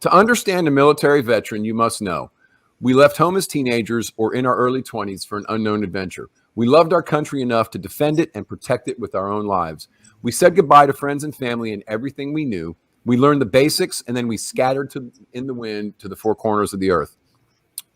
To understand a military veteran, you must know we left home as teenagers or in our early 20s for an unknown adventure. We loved our country enough to defend it and protect it with our own lives. We said goodbye to friends and family and everything we knew. We learned the basics, and then we scattered in the wind to the four corners of the earth.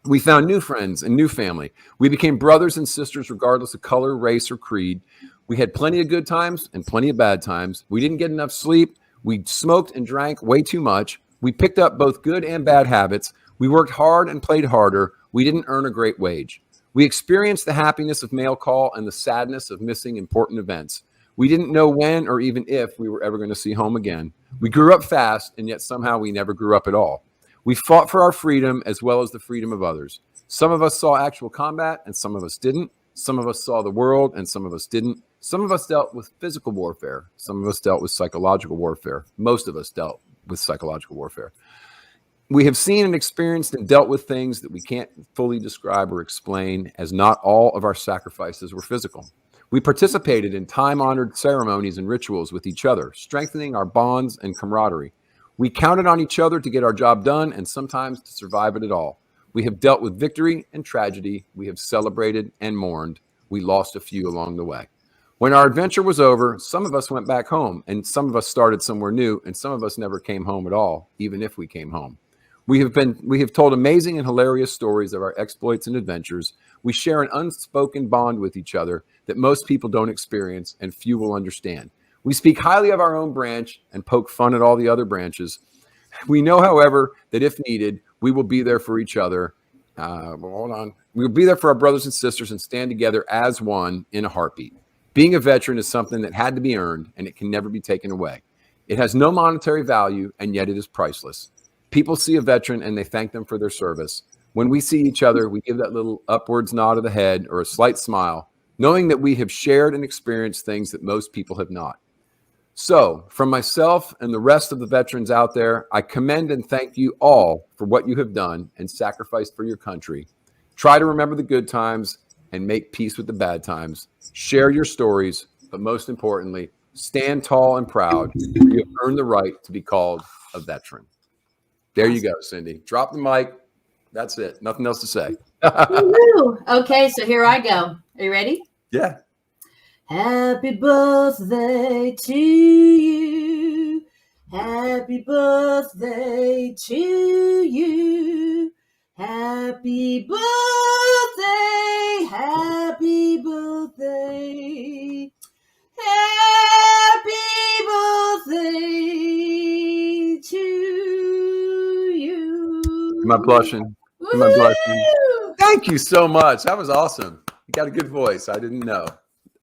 We found new friends and new family. We became brothers and sisters regardless of color, race, or creed. We had plenty of good times and plenty of bad times. We didn't get enough sleep. We smoked and drank way too much. We picked up both good and bad habits. We worked hard and played harder. We didn't earn a great wage. We experienced the happiness of mail call and the sadness of missing important events. We didn't know when or even if we were ever going to see home again. We grew up fast, and yet somehow we never grew up at all. We fought for our freedom as well as the freedom of others. Some of us saw actual combat and some of us didn't. Some of us saw the world and some of us didn't. Some of us dealt with physical warfare. Some of us dealt with psychological warfare. Most of us dealt with psychological warfare. We have seen and experienced and dealt with things that we can't fully describe or explain, as not all of our sacrifices were physical. We participated in time-honored ceremonies and rituals with each other, strengthening our bonds and camaraderie. We counted on each other to get our job done and sometimes to survive it at all. We have dealt with victory and tragedy. We have celebrated and mourned. We lost a few along the way. When our adventure was over, some of us went back home, and some of us started somewhere new, and some of us never came home at all, even if we came home. We have told amazing and hilarious stories of our exploits and adventures. We share an unspoken bond with each other that most people don't experience and few will understand. We speak highly of our own branch and poke fun at all the other branches. We know, however, that if needed, we will be there for each other. We'll be there for our brothers and sisters and stand together as one in a heartbeat. Being a veteran is something that had to be earned, and it can never be taken away. It has no monetary value, and yet it is priceless. People see a veteran and they thank them for their service. When we see each other, we give that little upwards nod of the head or a slight smile, knowing that we have shared and experienced things that most people have not. So, from myself and the rest of the veterans out there, I commend and thank you all for what you have done and sacrificed for your country. Try to remember the good times and make peace with the bad times. Share your stories, but most importantly, stand tall and proud. You have earned the right to be called a veteran. There you go, Cindy. Drop the mic. That's it. Nothing else to say. Okay, so here I go. Are you ready? Yeah. Happy birthday to you. Happy birthday to you. Happy birthday. Happy birthday. Happy birthday to you. Am I blushing? Am I blushing? Thank you so much. That was awesome. You got a good voice. I didn't know.